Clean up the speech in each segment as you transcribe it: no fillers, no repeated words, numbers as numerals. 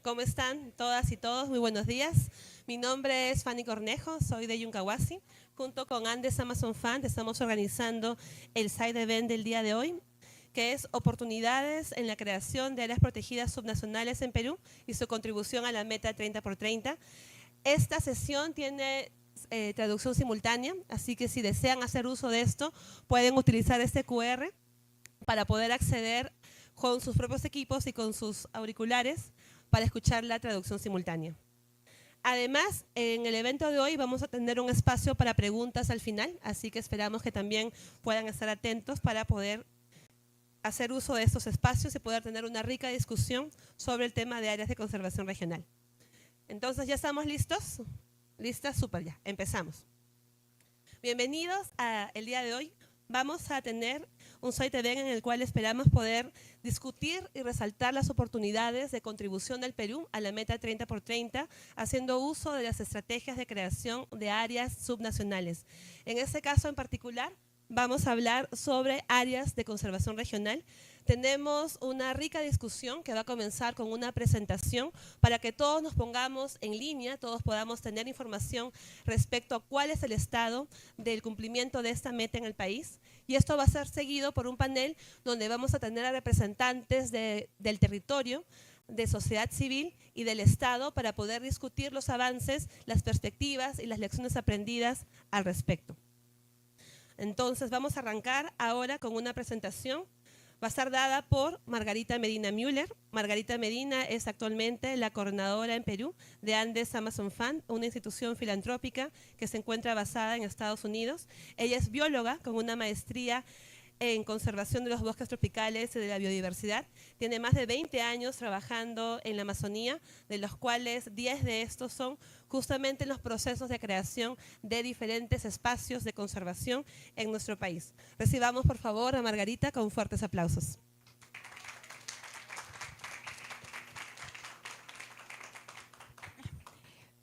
¿Cómo están todas y todos? Muy buenos días. Mi nombre es Fanny Cornejo, soy de Yuncahuasi. Junto con Andes Amazon Fund estamos organizando el Side Event del día de hoy, que es Oportunidades en la creación de áreas protegidas subnacionales en Perú y su contribución a la meta 30 por 30. Esta sesión tiene traducción simultánea, así que si desean hacer uso de esto, pueden utilizar este QR para poder acceder con sus propios equipos y con sus auriculares para escuchar la traducción simultánea. Además, en el evento de hoy vamos a tener un espacio para preguntas al final, así que esperamos que también puedan estar atentos para poder hacer uso de estos espacios y poder tener una rica discusión sobre el tema de áreas de conservación regional. Entonces, ¿ya estamos listos? ¿Listas? Súper, ya. Empezamos. Bienvenidos al día de hoy. Vamos a tener un Site Event en el cual esperamos poder discutir y resaltar las oportunidades de contribución del Perú a la meta 30 por 30, haciendo uso de las estrategias de creación de áreas subnacionales. En este caso en particular, vamos a hablar sobre áreas de conservación regional. Tenemos una rica discusión que va a comenzar con una presentación para que todos nos pongamos en línea, todos podamos tener información respecto a cuál es el estado del cumplimiento de esta meta en el país. Y esto va a ser seguido por un panel donde vamos a tener a representantes del territorio, de sociedad civil y del Estado para poder discutir los avances, las perspectivas y las lecciones aprendidas al respecto. Entonces vamos a arrancar ahora con una presentación. Va a estar dada por Margarita Medina Müller. Margarita Medina es actualmente la coordinadora en Perú de Andes Amazon Fund, una institución filantrópica que se encuentra basada en Estados Unidos. Ella es bióloga con una maestría en conservación de los bosques tropicales y de la biodiversidad. Tiene más de 20 años trabajando en la Amazonía, de los cuales 10 de estos son justamente en los procesos de creación de diferentes espacios de conservación en nuestro país. Recibamos por favor a Margarita con fuertes aplausos.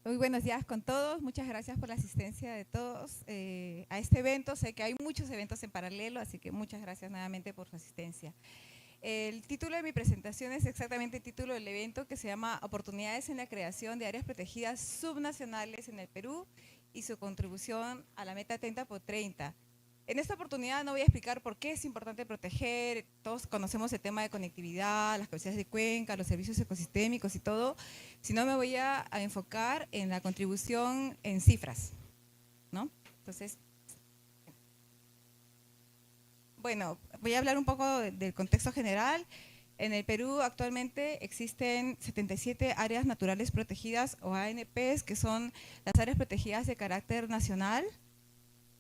Muy buenos días con todos, muchas gracias por la asistencia de todos a este evento. Sé que hay muchos eventos en paralelo, así que muchas gracias nuevamente por su asistencia. El título de mi presentación es exactamente el título del evento, que se llama Oportunidades en la creación de áreas protegidas subnacionales en el Perú y su contribución a la meta 30 por 30. En esta oportunidad no voy a explicar por qué es importante proteger, todos conocemos el tema de conectividad, las capacidades de cuenca, los servicios ecosistémicos y todo, sino me voy a enfocar en la contribución en cifras, ¿no? Entonces, bueno, voy a hablar un poco del contexto general. En el Perú actualmente existen 77 áreas naturales protegidas o ANPs, que son las áreas protegidas de carácter nacional,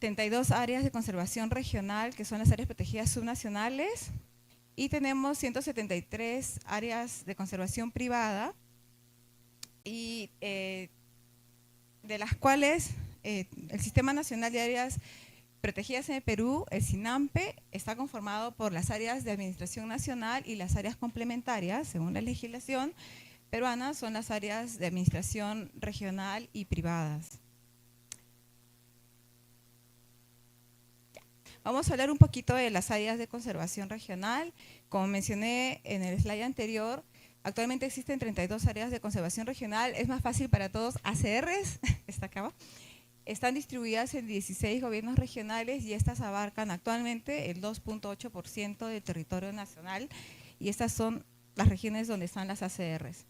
32 áreas de conservación regional, que son las áreas protegidas subnacionales, y tenemos 173 áreas de conservación privada, y de las cuales el Sistema Nacional de Áreas Protegidas en el Perú, el SINAMPE, está conformado por las áreas de administración nacional y las áreas complementarias, según la legislación peruana, son las áreas de administración regional y privadas. Vamos a hablar un poquito de las áreas de conservación regional. Como mencioné en el slide anterior, actualmente existen 32 áreas de conservación regional. Es más fácil para todos. ACRs, está acá, están distribuidas en 16 gobiernos regionales y estas abarcan actualmente el 2.8% del territorio nacional, y estas son las regiones donde están las ACRs.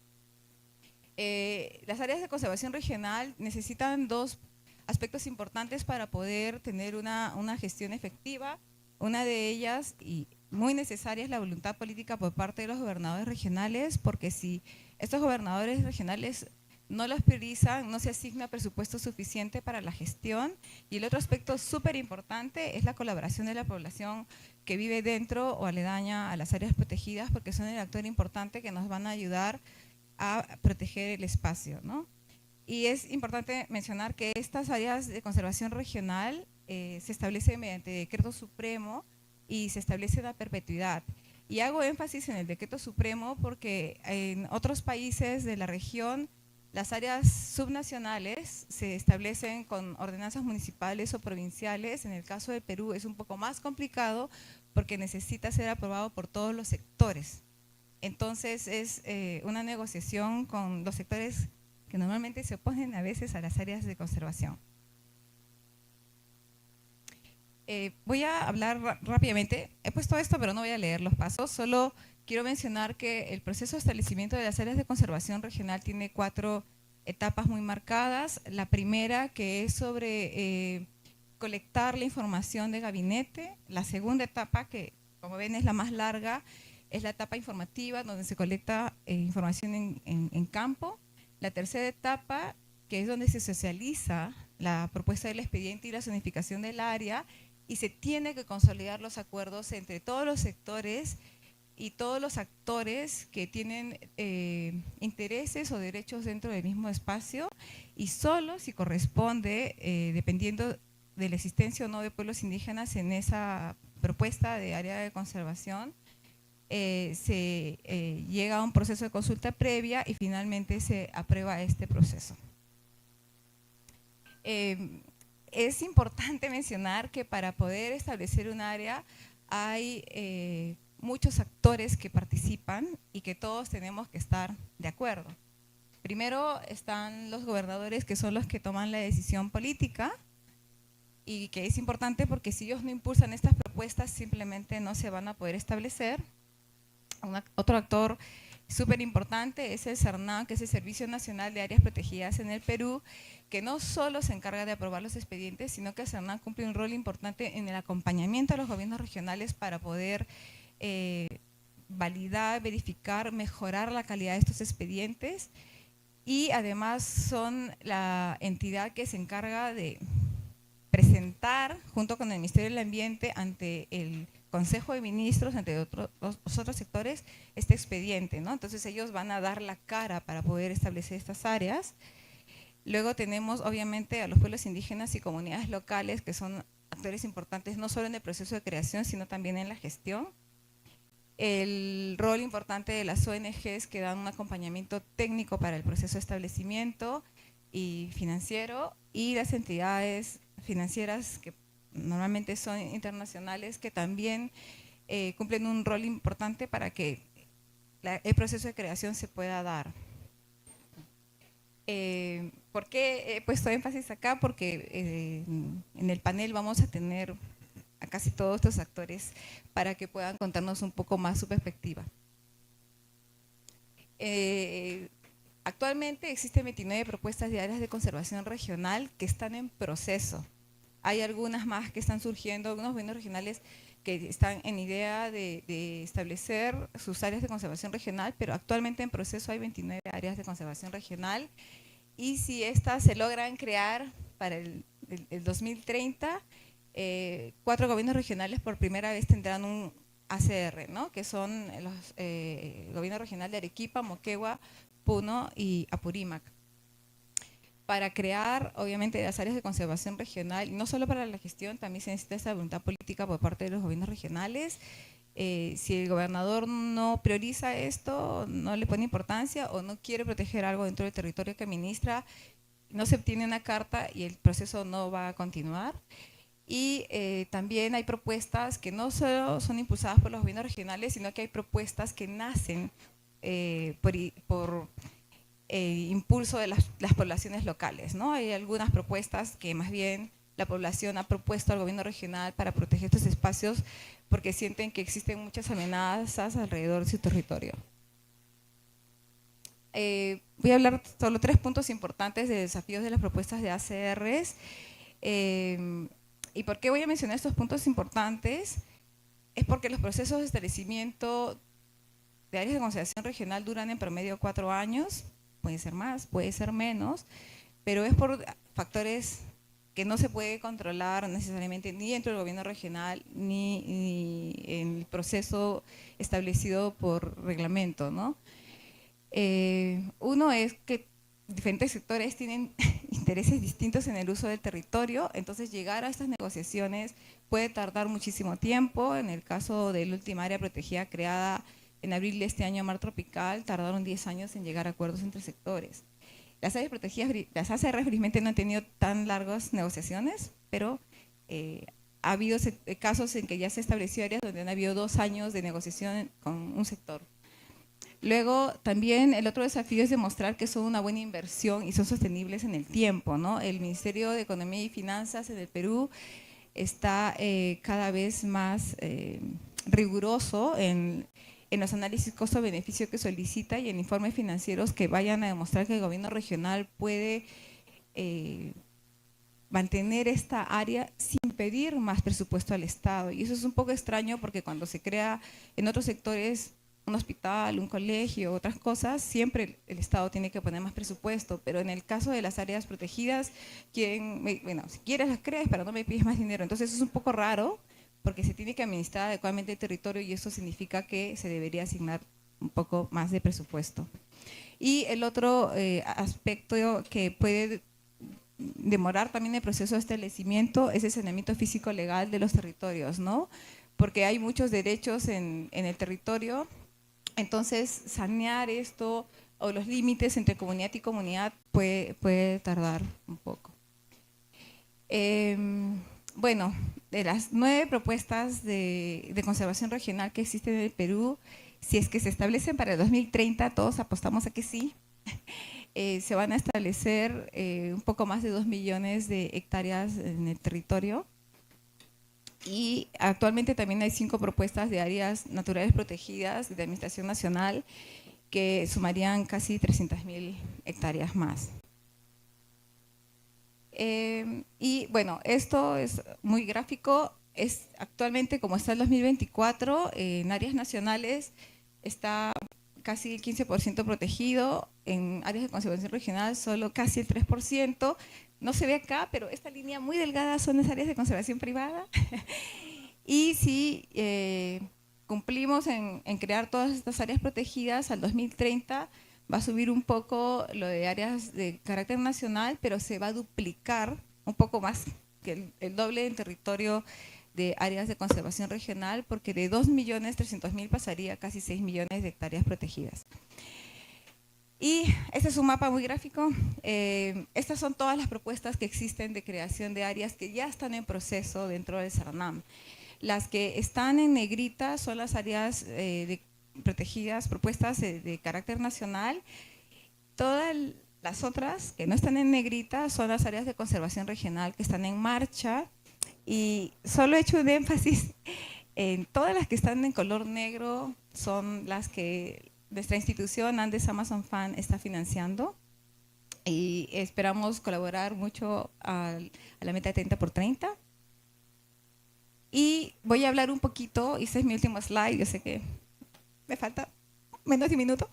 Las áreas de conservación regional necesitan dos aspectos importantes para poder tener una gestión efectiva. Una de ellas, y muy necesaria, es la voluntad política por parte de los gobernadores regionales, porque si estos gobernadores regionales no los priorizan, no se asigna presupuesto suficiente para la gestión. Y el otro aspecto súper importante es la colaboración de la población que vive dentro o aledaña a las áreas protegidas, porque son el actor importante que nos van a ayudar a proteger el espacio, ¿no? Y es importante mencionar que estas áreas de conservación regional se establecen mediante decreto supremo y se establece la perpetuidad. Y hago énfasis en el decreto supremo porque en otros países de la región las áreas subnacionales se establecen con ordenanzas municipales o provinciales. En el caso del Perú es un poco más complicado porque necesita ser aprobado por todos los sectores. Entonces es una negociación con los sectores que normalmente se oponen a veces a las áreas de conservación. Voy a hablar rápidamente, he puesto esto pero no voy a leer los pasos, solo quiero mencionar que el proceso de establecimiento de las áreas de conservación regional tiene 4 etapas muy marcadas. La primera, que es sobre colectar la información de gabinete. La segunda etapa, que como ven es la más larga, es la etapa informativa, donde se colecta información en campo. La tercera etapa, que es donde se socializa la propuesta del expediente y la zonificación del área, y se tiene que consolidar los acuerdos entre todos los sectores y todos los actores que tienen intereses o derechos dentro del mismo espacio, y solo si corresponde, dependiendo de la existencia o no de pueblos indígenas en esa propuesta de área de conservación, se llega a un proceso de consulta previa y finalmente se aprueba este proceso. Es importante mencionar que para poder establecer un área hay muchos actores que participan y que todos tenemos que estar de acuerdo. Primero están los gobernadores, que son los que toman la decisión política, y que es importante porque si ellos no impulsan estas propuestas simplemente no se van a poder establecer. Otro actor súper importante es el CERNAM, que es el Servicio Nacional de Áreas Protegidas en el Perú, que no solo se encarga de aprobar los expedientes, sino que el CERNAM cumple un rol importante en el acompañamiento a los gobiernos regionales para poder validar, verificar, mejorar la calidad de estos expedientes, y además son la entidad que se encarga de presentar junto con el Ministerio del Ambiente ante el Consejo de Ministros, entre los otros sectores, este expediente, ¿no? Entonces ellos van a dar la cara para poder establecer estas áreas. Luego tenemos obviamente a los pueblos indígenas y comunidades locales, que son actores importantes no solo en el proceso de creación, sino también en la gestión. El rol importante de las ONGs, que dan un acompañamiento técnico para el proceso de establecimiento y financiero, y las entidades financieras, que normalmente son internacionales, que también cumplen un rol importante para que el proceso de creación se pueda dar. ¿Por qué he puesto énfasis acá? Porque en el panel vamos a tener a casi todos estos actores para que puedan contarnos un poco más su perspectiva. Actualmente existen 29 propuestas de áreas de conservación regional que están en proceso. Hay algunas más que están surgiendo, algunos gobiernos regionales que están en idea de establecer sus áreas de conservación regional, pero actualmente en proceso hay 29 áreas de conservación regional, y si estas se logran crear para el 2030, 4 gobiernos regionales por primera vez tendrán un ACR, ¿no? Que son los gobiernos regionales de Arequipa, Moquegua, Puno y Apurímac. Para crear, obviamente, las áreas de conservación regional, no solo para la gestión, también se necesita esa voluntad política por parte de los gobiernos regionales. Si el gobernador no prioriza esto, no le pone importancia o no quiere proteger algo dentro del territorio que administra, no se obtiene una carta y el proceso no va a continuar. Y también hay propuestas que no solo son impulsadas por los gobiernos regionales, sino que hay propuestas que nacen por impulso de las poblaciones locales, ¿no? Hay algunas propuestas que más bien la población ha propuesto al gobierno regional para proteger estos espacios porque sienten que existen muchas amenazas alrededor de su territorio. Voy a hablar solo 3 puntos importantes de desafíos de las propuestas de ACRs. ¿Y por qué voy a mencionar estos puntos importantes? Es porque los procesos de establecimiento de áreas de conservación regional duran en promedio 4 años, puede ser más, puede ser menos, pero es por factores que no se puede controlar necesariamente ni dentro del gobierno regional ni en el proceso establecido por reglamento, ¿no? Uno es que diferentes sectores tienen intereses distintos en el uso del territorio, entonces llegar a estas negociaciones puede tardar muchísimo tiempo. En el caso de la última área protegida creada en abril de este año, Mar Tropical, tardaron 10 años en llegar a acuerdos entre sectores. Las áreas protegidas, las ACR felizmente no han tenido tan largas negociaciones, pero ha habido casos en que ya se estableció áreas donde han habido 2 años de negociación con un sector. Luego, también el otro desafío es demostrar que son una buena inversión y son sostenibles en el tiempo, ¿no? El Ministerio de Economía y Finanzas en el Perú está cada vez más riguroso en los análisis costo-beneficio que solicita y en informes financieros que vayan a demostrar que el gobierno regional puede mantener esta área sin pedir más presupuesto al Estado. Y eso es un poco extraño porque cuando se crea en otros sectores un hospital, un colegio, otras cosas, siempre el Estado tiene que poner más presupuesto, pero en el caso de las áreas protegidas, bueno, si quieres las crees, pero no me pides más dinero. Entonces eso es un poco raro porque se tiene que administrar adecuadamente el territorio y eso significa que se debería asignar un poco más de presupuesto. Y el otro aspecto que puede demorar también el proceso de establecimiento es el saneamiento físico legal de los territorios, ¿no? Porque hay muchos derechos en el territorio. Entonces, sanear esto o los límites entre comunidad y comunidad puede tardar un poco. Bueno, de las 9 propuestas de conservación regional que existen en el Perú, si es que se establecen para el 2030, todos apostamos a que sí, se van a establecer un poco más de 2 millones de hectáreas en el territorio. Y actualmente también hay 5 propuestas de áreas naturales protegidas de Administración Nacional que sumarían casi 300.000 hectáreas más. Y bueno, esto es muy gráfico. Actualmente, como está el 2024, en áreas nacionales está casi el 15% protegido, en áreas de conservación regional solo casi el 3%. No se ve acá, pero esta línea muy delgada son las áreas de conservación privada. Y si cumplimos en crear todas estas áreas protegidas, al 2030 va a subir un poco lo de áreas de carácter nacional, pero se va a duplicar un poco más que el doble en territorio de áreas de conservación regional, porque de 2.300.000 pasaría a casi 6 millones de hectáreas protegidas. Y este es un mapa muy gráfico. Estas son todas las propuestas que existen de creación de áreas que ya están en proceso dentro del SERNAM. Las que están en negrita son las áreas protegidas, propuestas de carácter nacional. Todas las otras que no están en negrita son las áreas de conservación regional que están en marcha. Y solo he hecho un énfasis en todas las que están en color negro, son las que nuestra institución Andes Amazon Fan está financiando y esperamos colaborar mucho a la meta de 30 por 30. Y voy a hablar un poquito, y este es mi último slide, yo sé que me falta menos de un minuto.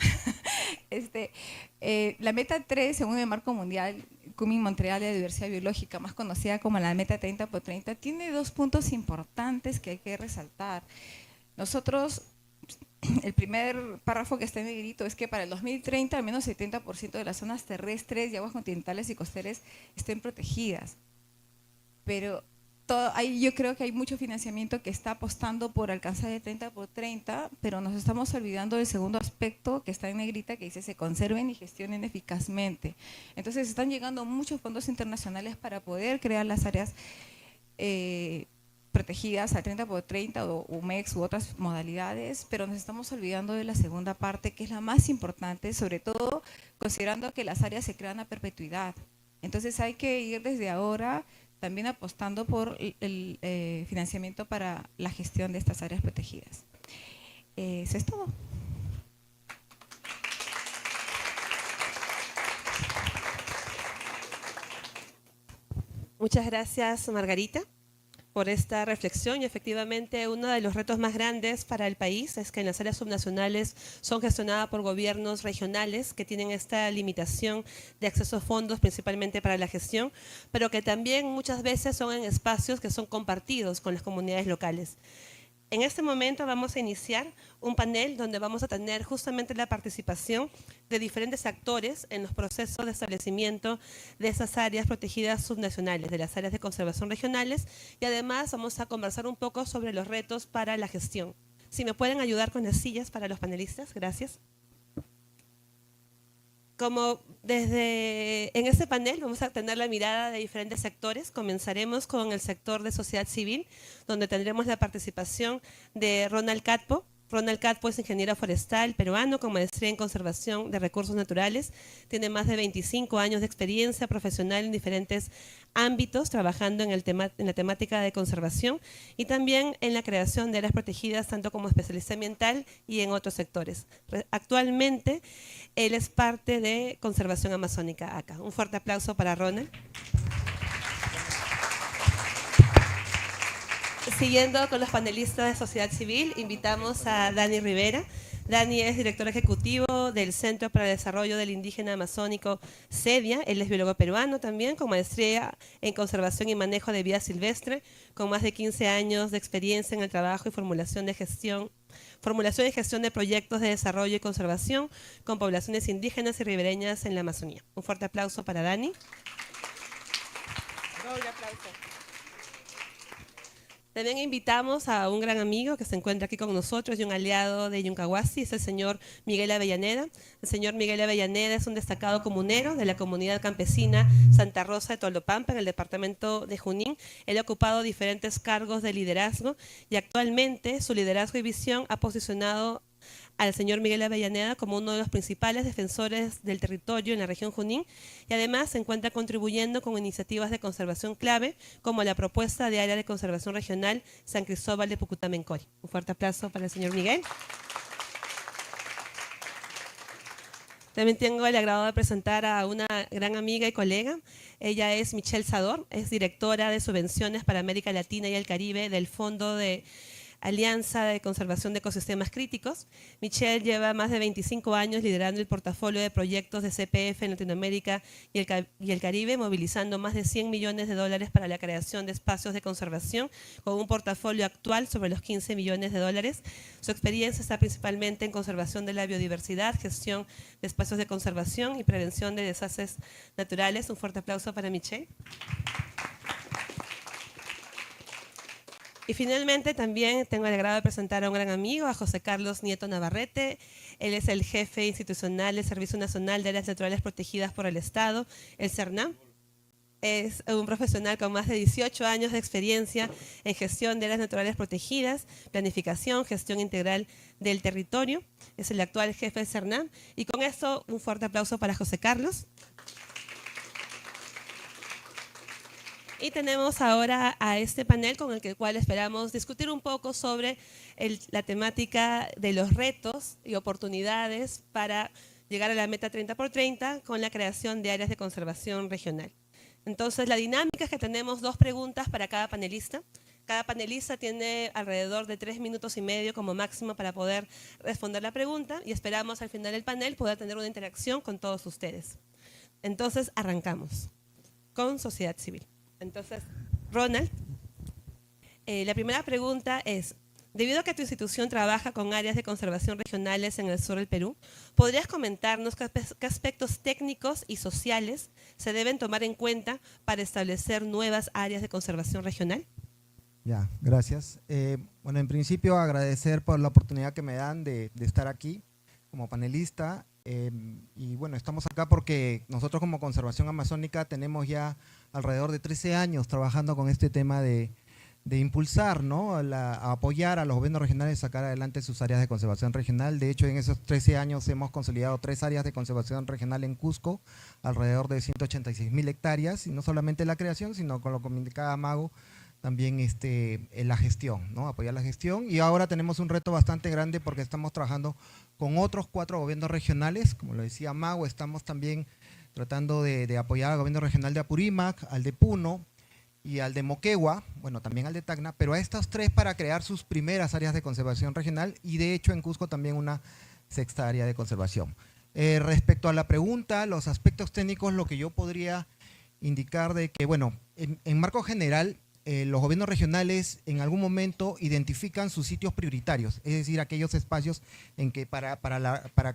La meta 3, según el marco mundial Kunming-Montreal de diversidad biológica, más conocida como la meta 30 por 30, tiene 2 puntos importantes que hay que resaltar. Nosotros, el primer párrafo que está en negrito es que para el 2030 al menos 70% de las zonas terrestres y aguas continentales y costeras estén protegidas. Pero yo creo que hay mucho financiamiento que está apostando por alcanzar el 30 por 30, pero nos estamos olvidando del segundo aspecto que está en negrita, que dice se conserven y gestionen eficazmente. Entonces están llegando muchos fondos internacionales para poder crear las áreas protegidas al 30 por 30 o UMEX u otras modalidades, pero nos estamos olvidando de la segunda parte, que es la más importante, sobre todo considerando que las áreas se crean a perpetuidad. Entonces hay que ir desde ahora también apostando por el financiamiento para la gestión de estas áreas protegidas. Eso es todo. Muchas gracias, Margarita, por esta reflexión. Y efectivamente, uno de los retos más grandes para el país es que en las áreas subnacionales son gestionadas por gobiernos regionales que tienen esta limitación de acceso a fondos, principalmente para la gestión, pero que también muchas veces son en espacios que son compartidos con las comunidades locales. En este momento vamos a iniciar un panel donde vamos a tener justamente la participación de diferentes actores en los procesos de establecimiento de esas áreas protegidas subnacionales, de las áreas de conservación regionales, y además vamos a conversar un poco sobre los retos para la gestión. Si me pueden ayudar con las sillas para los panelistas, gracias. Como en este panel vamos a tener la mirada de diferentes sectores. Comenzaremos con el sector de sociedad civil, donde tendremos la participación de Ronald Catpo, Ronald Catpo es ingeniero forestal peruano con maestría en conservación de recursos naturales. Tiene más de 25 años de experiencia profesional en diferentes ámbitos, trabajando en la temática de conservación y también en la creación de áreas protegidas, tanto como especialista ambiental y en otros sectores. Actualmente, él es parte de Conservación Amazónica ACA. Un fuerte aplauso para Ronald. Siguiendo con los panelistas de sociedad civil, invitamos a Dani Rivera. Dani es director ejecutivo del Centro para el Desarrollo del Indígena Amazónico, CEDIA. Él es biólogo peruano también, con maestría en conservación y manejo de vida silvestre, con más de 15 años de experiencia en el trabajo y formulación y gestión de proyectos de desarrollo y conservación con poblaciones indígenas y ribereñas en la Amazonía. Un fuerte aplauso para Dani. Un aplauso. También invitamos a un gran amigo que se encuentra aquí con nosotros y un aliado de Yuncahuasi, es el señor Miguel Avellaneda. El señor Miguel Avellaneda es un destacado comunero de la comunidad campesina Santa Rosa de Tolopampa, en el departamento de Junín. Él ha ocupado diferentes cargos de liderazgo y actualmente su liderazgo y visión ha posicionado al señor Miguel Avellaneda como uno de los principales defensores del territorio en la región Junín y además se encuentra contribuyendo con iniciativas de conservación clave como la propuesta de área de conservación regional San Cristóbal de Pucutamencoy. Un fuerte aplauso para el señor Miguel. También tengo el agrado de presentar a una gran amiga y colega. Ella es Michelle Sador, es directora de subvenciones para América Latina y el Caribe del Fondo de Alianza de Conservación de Ecosistemas Críticos. Michelle lleva más de 25 años liderando el portafolio de proyectos de CPF en Latinoamérica y el Caribe, movilizando más de $100 millones para la creación de espacios de conservación, con un portafolio actual sobre los $15 millones. Su experiencia está principalmente en conservación de la biodiversidad, gestión de espacios de conservación y prevención de desastres naturales. Un fuerte aplauso para Michelle. Y finalmente también tengo el agrado de presentar a un gran amigo, a José Carlos Nieto Navarrete. Él es el jefe institucional del Servicio Nacional de Áreas Naturales Protegidas por el Estado, el CERNAM. Es un profesional con más de 18 años de experiencia en gestión de áreas naturales protegidas, planificación, gestión integral del territorio. Es el actual jefe del CERNAM. Y con esto, un fuerte aplauso para José Carlos. Y tenemos ahora a este panel con el cual esperamos discutir un poco sobre la temática de los retos y oportunidades para llegar a la meta 30x30 con la creación de áreas de conservación regional. Entonces, la dinámica es que tenemos 2 preguntas para cada panelista. Cada panelista tiene alrededor de 3 minutos y medio como máximo para poder responder la pregunta y esperamos al final del panel poder tener una interacción con todos ustedes. Entonces, arrancamos con sociedad civil. Entonces, Ronald, la primera pregunta es, debido a que tu institución trabaja con áreas de conservación regionales en el sur del Perú, ¿podrías comentarnos qué aspectos técnicos y sociales se deben tomar en cuenta para establecer nuevas áreas de conservación regional? Ya, gracias. Bueno, en principio agradecer por la oportunidad que me dan de estar aquí como panelista. Y bueno, estamos acá porque nosotros como Conservación Amazónica tenemos ya alrededor de 13 años trabajando con este tema de impulsar, ¿no? A apoyar a los gobiernos regionales a sacar adelante sus áreas de conservación regional. De hecho, en esos 13 años hemos consolidado 3 áreas de conservación regional en Cusco, alrededor de 186.000 hectáreas, y no solamente la creación, sino con lo que indicaba Mago, también en la gestión, ¿no? Apoyar la gestión. Y ahora tenemos un reto bastante grande porque estamos trabajando con otros 4 gobiernos regionales. Como lo decía Mago, estamos también tratando de apoyar al gobierno regional de Apurímac, al de Puno y al de Moquegua, bueno, también al de Tacna, pero a estos 3 para crear sus primeras áreas de conservación regional y de hecho en Cusco también una 6ª área de conservación. Respecto a la pregunta, los aspectos técnicos, lo que yo podría indicar de que, bueno, en marco general, los gobiernos regionales en algún momento identifican sus sitios prioritarios, es decir, aquellos espacios en que para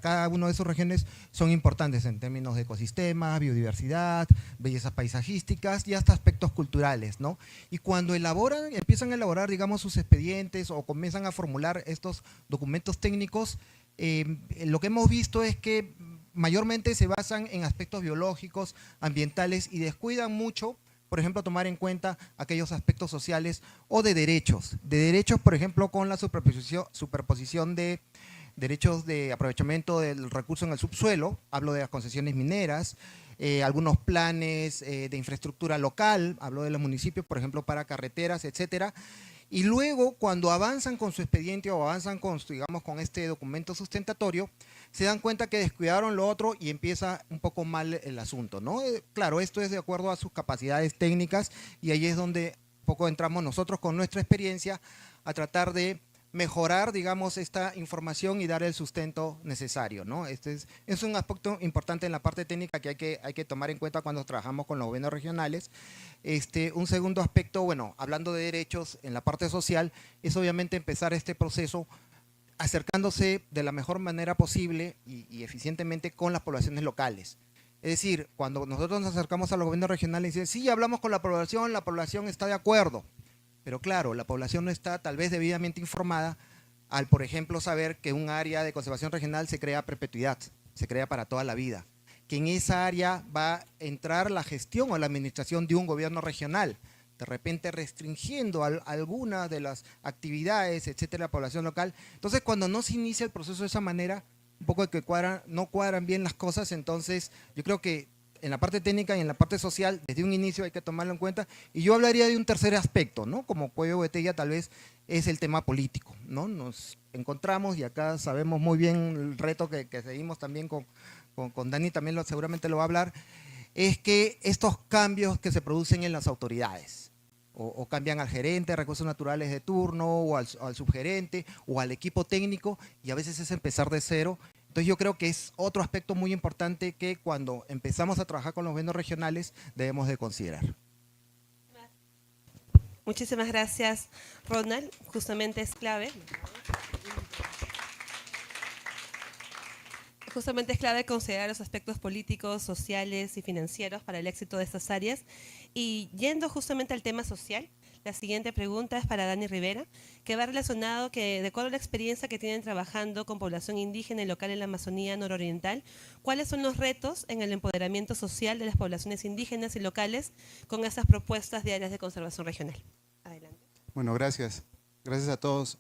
cada una de esas regiones son importantes en términos de ecosistemas, biodiversidad, bellezas paisajísticas y hasta aspectos culturales, ¿no? Y cuando empiezan a elaborar, digamos, sus expedientes o comienzan a formular estos documentos técnicos, lo que hemos visto es que mayormente se basan en aspectos biológicos, ambientales y descuidan mucho por ejemplo, tomar en cuenta aquellos aspectos sociales o de derechos. De derechos, por ejemplo, con la superposición de derechos de aprovechamiento del recurso en el subsuelo, hablo de las concesiones mineras, algunos planes de infraestructura local, hablo de los municipios, por ejemplo, para carreteras, etcétera. Y luego, cuando avanzan con su expediente o avanzan con, digamos, con este documento sustentatorio, se dan cuenta que descuidaron lo otro y empieza un poco mal el asunto, ¿no? Claro, esto es de acuerdo a sus capacidades técnicas y ahí es donde un poco entramos nosotros con nuestra experiencia a tratar de mejorar, digamos, esta información y dar el sustento necesario, ¿no? Este es un aspecto importante en la parte técnica que hay que tomar en cuenta cuando trabajamos con los gobiernos regionales. Un segundo aspecto, bueno, hablando de derechos en la parte social, es obviamente empezar este proceso acercándose de la mejor manera posible y eficientemente con las poblaciones locales. Es decir, cuando nosotros nos acercamos a los gobiernos regionales y dicen, sí, hablamos con la población está de acuerdo. Pero claro, la población no está tal vez debidamente informada al, por ejemplo, saber que un área de conservación regional se crea a perpetuidad, se crea para toda la vida. Que en esa área va a entrar la gestión o la administración de un gobierno regional, de repente restringiendo algunas de las actividades, etcétera, de la población local. Entonces, cuando no se inicia el proceso de esa manera, un poco de que no cuadran bien las cosas, entonces yo creo que en la parte técnica y en la parte social, desde un inicio hay que tomarlo en cuenta. Y yo hablaría de un tercer aspecto, ¿no? Como cuello de botella tal vez es el tema político, ¿no? Nos encontramos y acá sabemos muy bien el reto que seguimos también con Dani, también seguramente lo va a hablar, es que estos cambios que se producen en las autoridades, o cambian al gerente de recursos naturales de turno, o al subgerente, o al equipo técnico, y a veces es empezar de cero. Entonces yo creo que es otro aspecto muy importante que cuando empezamos a trabajar con los gobiernos regionales debemos de considerar. Muchísimas gracias, Ronald. Justamente es clave. Justamente es clave considerar los aspectos políticos, sociales y financieros para el éxito de estas áreas. Y yendo justamente al tema social, la siguiente pregunta es para Dani Rivera, que va relacionado que, de acuerdo a la experiencia que tienen trabajando con población indígena y local en la Amazonía nororiental, ¿cuáles son los retos en el empoderamiento social de las poblaciones indígenas y locales con esas propuestas de áreas de conservación regional? Adelante. Bueno, gracias. Gracias a todos.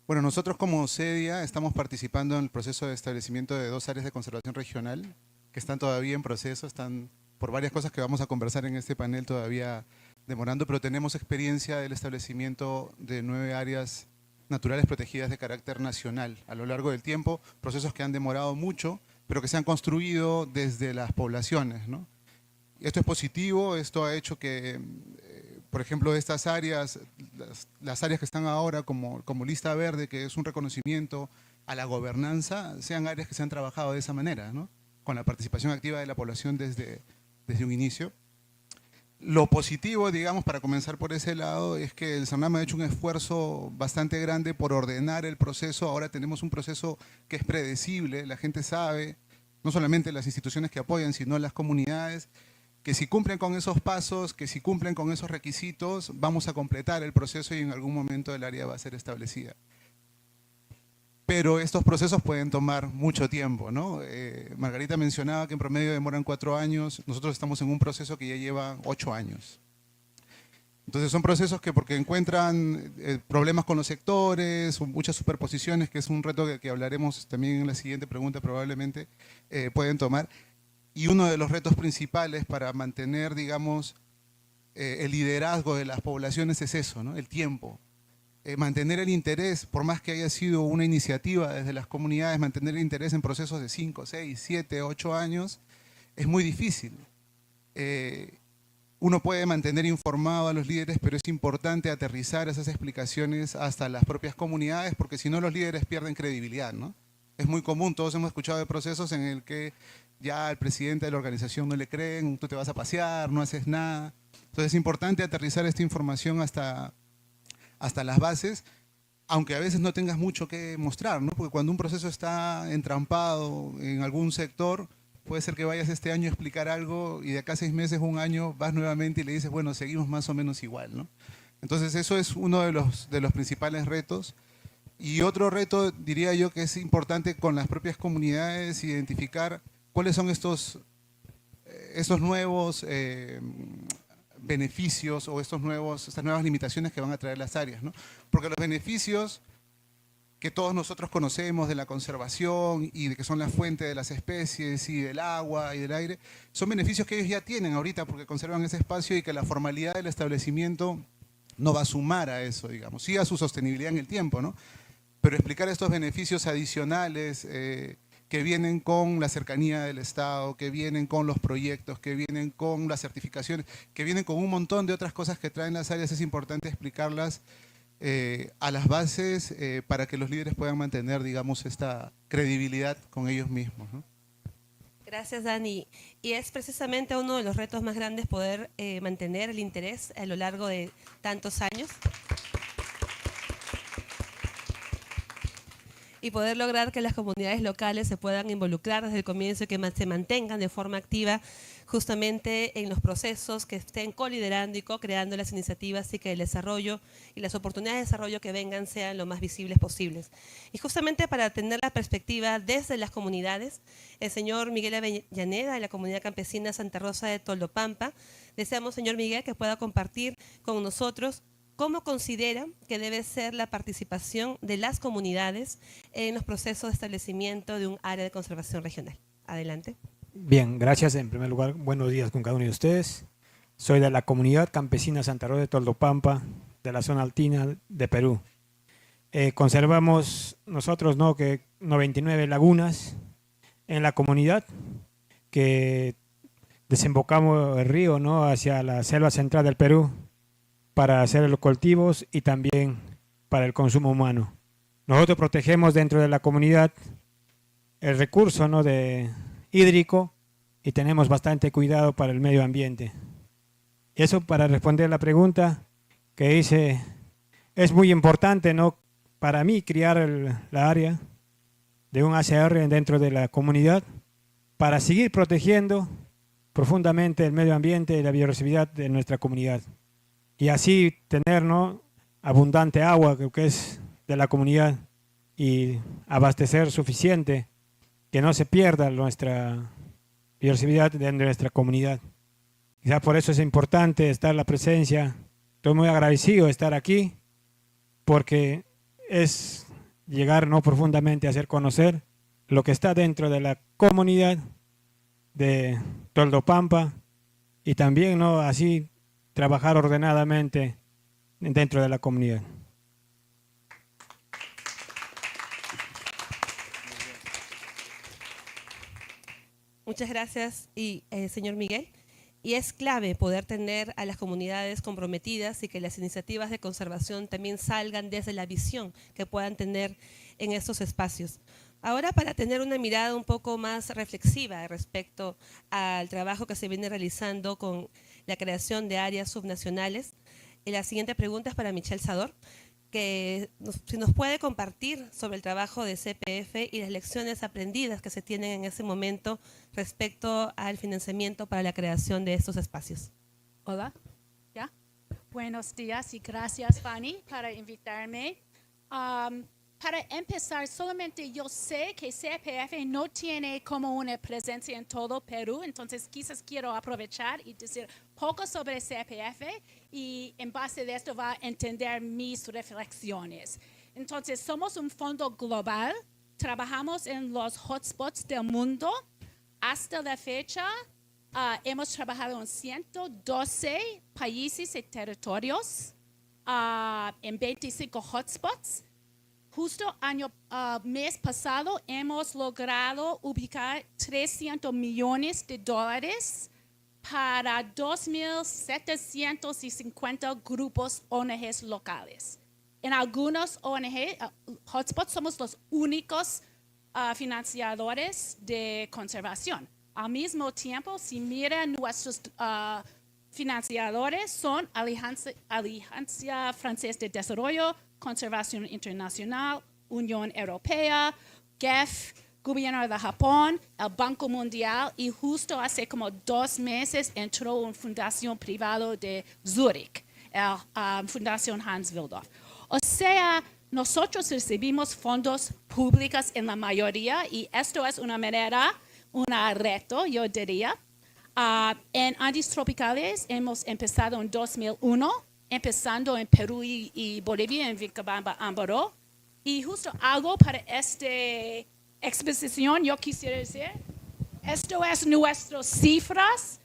Bueno, nosotros como CEDIA estamos participando en el proceso de establecimiento de 2 áreas de conservación regional que están todavía en proceso, están por varias cosas que vamos a conversar en este panel todavía demorando, pero tenemos experiencia del establecimiento de 9 áreas naturales protegidas de carácter nacional a lo largo del tiempo, procesos que han demorado mucho, pero que se han construido desde las poblaciones, ¿no? Esto es positivo, esto ha hecho que, por ejemplo, estas áreas, las áreas que están ahora como lista verde, que es un reconocimiento a la gobernanza, sean áreas que se han trabajado de esa manera, ¿no? Con la participación activa de la población desde un inicio. Lo positivo, digamos, para comenzar por ese lado, es que el CERNAM ha hecho un esfuerzo bastante grande por ordenar el proceso. Ahora tenemos un proceso que es predecible, la gente sabe, no solamente las instituciones que apoyan, sino las comunidades, que si cumplen con esos pasos, que si cumplen con esos requisitos, vamos a completar el proceso y en algún momento el área va a ser establecida. Pero estos procesos pueden tomar mucho tiempo, ¿no? Margarita mencionaba que en promedio demoran 4 años, nosotros estamos en un proceso que ya lleva 8 años. Entonces son procesos que porque encuentran problemas con los sectores, muchas superposiciones, que es un reto que hablaremos también en la siguiente pregunta probablemente, pueden tomar. Y uno de los retos principales para mantener, digamos, el liderazgo de las poblaciones es eso, ¿no? El tiempo. Mantener el interés, por más que haya sido una iniciativa desde las comunidades, mantener el interés en procesos de 5, 6, 7, 8 años, es muy difícil. Uno puede mantener informado a los líderes, pero es importante aterrizar esas explicaciones hasta las propias comunidades, porque si no los líderes pierden credibilidad, ¿no? Es muy común, todos hemos escuchado de procesos en el que ya al presidente de la organización no le creen, tú te vas a pasear, no haces nada. Entonces es importante aterrizar esta información hasta las bases, aunque a veces no tengas mucho que mostrar, ¿no? Porque cuando un proceso está entrampado en algún sector, puede ser que vayas este año a explicar algo y de acá a 6 meses, 1 año, vas nuevamente y le dices, bueno, seguimos más o menos igual, ¿no? Entonces eso es uno de los principales retos. Y otro reto, diría yo, que es importante con las propias comunidades, identificar cuáles son estos estos nuevos beneficios o estas nuevas limitaciones que van a traer las áreas, ¿no? Porque los beneficios que todos nosotros conocemos de la conservación y de que son la fuente de las especies y del agua y del aire, son beneficios que ellos ya tienen ahorita porque conservan ese espacio y que la formalidad del establecimiento no va a sumar a eso, digamos, sí a su sostenibilidad en el tiempo, ¿no? Pero explicar estos beneficios adicionales que vienen con la cercanía del Estado, que vienen con los proyectos, que vienen con las certificaciones, que vienen con un montón de otras cosas que traen las áreas, es importante explicarlas a las bases para que los líderes puedan mantener, digamos, esta credibilidad con ellos mismos, ¿no? Gracias, Dani. Y es precisamente uno de los retos más grandes poder mantener el interés a lo largo de tantos años y poder lograr que las comunidades locales se puedan involucrar desde el comienzo y que se mantengan de forma activa justamente en los procesos, que estén coliderando y co-creando las iniciativas y que el desarrollo y las oportunidades de desarrollo que vengan sean lo más visibles posibles. Y justamente para tener la perspectiva desde las comunidades, el señor Miguel Avellaneda de la comunidad campesina Santa Rosa de Toldopampa, deseamos, señor Miguel, que pueda compartir con nosotros cómo considera que debe ser la participación de las comunidades en los procesos de establecimiento de un área de conservación regional. Adelante. Bien, gracias. En primer lugar, buenos días con cada uno de ustedes. Soy de la comunidad campesina Santa Rosa de Toldopampa, de la zona altina de Perú. Conservamos nosotros, ¿no?, que 99 lagunas en la comunidad, que desembocamos el río, ¿no?, hacia la selva central del Perú para hacer los cultivos y también para el consumo humano. Nosotros protegemos dentro de la comunidad el recurso, ¿no?, hídrico, y tenemos bastante cuidado para el medio ambiente. Eso para responder la pregunta que dice, es muy importante, ¿no?, para mí criar la área de un ACR dentro de la comunidad para seguir protegiendo profundamente el medio ambiente y la biodiversidad de nuestra comunidad. Y así tener, ¿no?, abundante agua que es de la comunidad y abastecer suficiente, que no se pierda nuestra biodiversidad de nuestra comunidad. Quizás por eso es importante estar la presencia. Estoy muy agradecido de estar aquí porque es llegar, ¿no?, profundamente a hacer conocer lo que está dentro de la comunidad de Toldopampa y también, ¿no?, así trabajar ordenadamente dentro de la comunidad. Muchas gracias, señor Miguel. Y es clave poder tener a las comunidades comprometidas y que las iniciativas de conservación también salgan desde la visión que puedan tener en estos espacios. Ahora, para tener una mirada un poco más reflexiva respecto al trabajo que se viene realizando con la creación de áreas subnacionales, la siguiente pregunta es para Michelle Sador, que si nos puede compartir sobre el trabajo de CPF y las lecciones aprendidas que se tienen en ese momento respecto al financiamiento para la creación de estos espacios. Hola, ¿ya? Buenos días y gracias, Fanny, para invitarme. Para empezar, solamente yo sé que CPF no tiene como una presencia en todo Perú, entonces quizás quiero aprovechar y decir poco sobre CPF y en base de esto va a entender mis reflexiones. Entonces, somos un fondo global, trabajamos en los hotspots del mundo. Hasta la fecha, hemos trabajado en 112 países y territorios, en 25 hotspots. Justo mes pasado hemos logrado ubicar $300 millones para 2.750 grupos ONGs locales. En algunos ONG hotspots somos los únicos financiadores de conservación. Al mismo tiempo, si miran nuestros financiadores son Alianza Francesa de Desarrollo, Conservación Internacional, Unión Europea, GEF, Gobierno de Japón, el Banco Mundial, y justo hace como 2 meses entró una fundación privada de Zurich, la Fundación Hans Willdorf. O sea, nosotros recibimos fondos públicos en la mayoría y esto es una manera, un reto, yo diría, En Andes Tropicales hemos empezado en 2001, empezando en Perú y Bolivia, en Vilcabamba, Ambaró. Y justo algo para esta exposición yo quisiera decir, esto es nuestras cifras.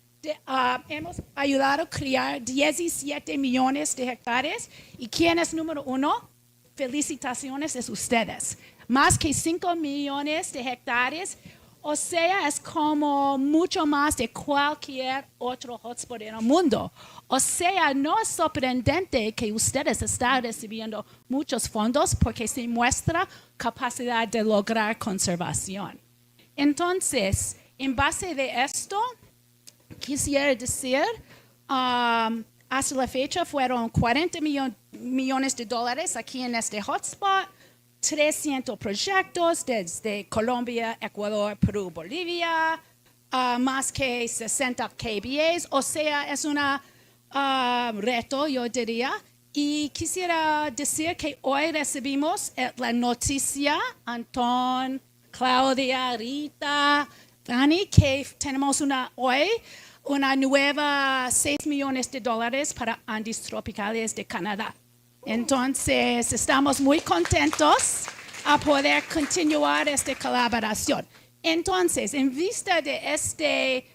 Hemos ayudado a crear 17 millones de hectáreas. ¿Y quién es número uno? Felicitaciones es ustedes. Más que 5 millones de hectáreas. O sea, es como mucho más de cualquier otro hotspot en el mundo. O sea, no es sorprendente que ustedes están recibiendo muchos fondos porque se muestra capacidad de lograr conservación. Entonces, en base de esto, quisiera decir, hasta la fecha fueron 40 millones de dólares aquí en este hotspot, 300 proyectos desde Colombia, Ecuador, Perú, Bolivia, más que 60 KBAs, o sea, es un reto, yo diría. Y quisiera decir que hoy recibimos la noticia, Antón, Claudia, Rita, Dani, que tenemos hoy una nueva 6 millones de dólares para Andes Tropicales de Canadá. Entonces, estamos muy contentos a poder continuar esta colaboración. Entonces, en vista de este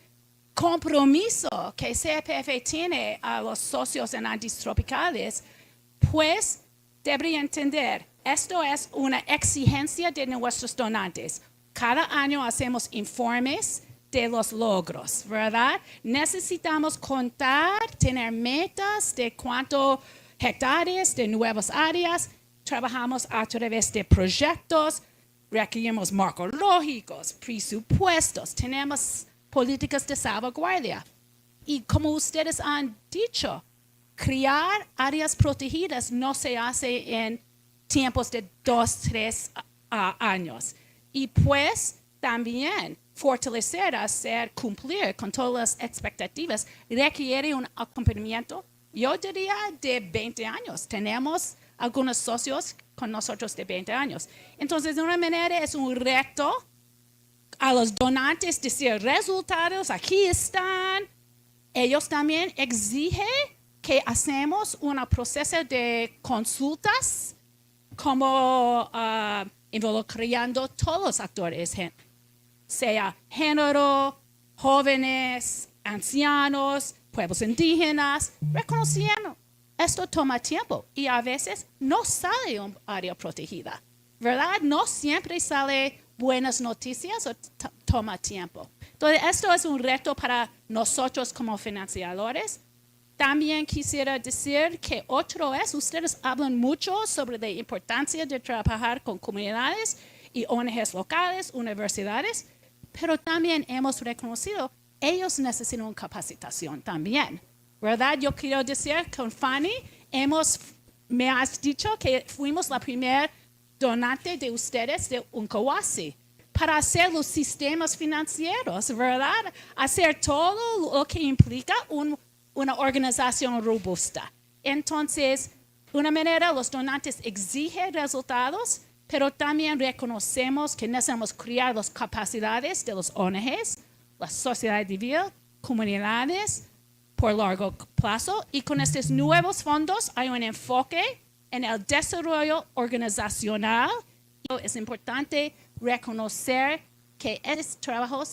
compromiso que CPF tiene a los socios en Andes Tropicales, pues debería entender, esto es una exigencia de nuestros donantes. Cada año hacemos informes de los logros, ¿verdad? Necesitamos contar, tener metas de cuánto hectáreas de nuevas áreas, trabajamos a través de proyectos, requerimos marcos lógicos, presupuestos, tenemos políticas de salvaguardia. Y como ustedes han dicho, crear áreas protegidas no se hace en tiempos de 2-3 años. Y pues también fortalecer, cumplir con todas las expectativas requiere un acompañamiento, yo diría, de 20 años. Tenemos algunos socios con nosotros de 20 años. Entonces, de una manera es un reto a los donantes decir resultados, aquí están. Ellos también exigen que hacemos un proceso de consultas como involucrando todos los actores, sea género, jóvenes, ancianos, pueblos indígenas, reconociendo. Esto toma tiempo y a veces no sale un área protegida, ¿verdad? No siempre sale buenas noticias o toma tiempo. Entonces, esto es un reto para nosotros como financiadores. También quisiera decir que otra vez ustedes hablan mucho sobre la importancia de trabajar con comunidades y ONGs locales, universidades, pero también hemos reconocido ellos necesitan una capacitación también, ¿verdad? Yo quiero decir que con Fanny me has dicho que fuimos la primera donante de ustedes de Uncawasi para hacer los sistemas financieros, ¿verdad? Hacer todo lo que implica una organización robusta. Entonces, de una manera, los donantes exigen resultados, pero también reconocemos que necesitamos crear las capacidades de los ONGs, la sociedad civil, comunidades por largo plazo. Y con estos nuevos fondos hay un enfoque en el desarrollo organizacional. Es importante reconocer que estos trabajos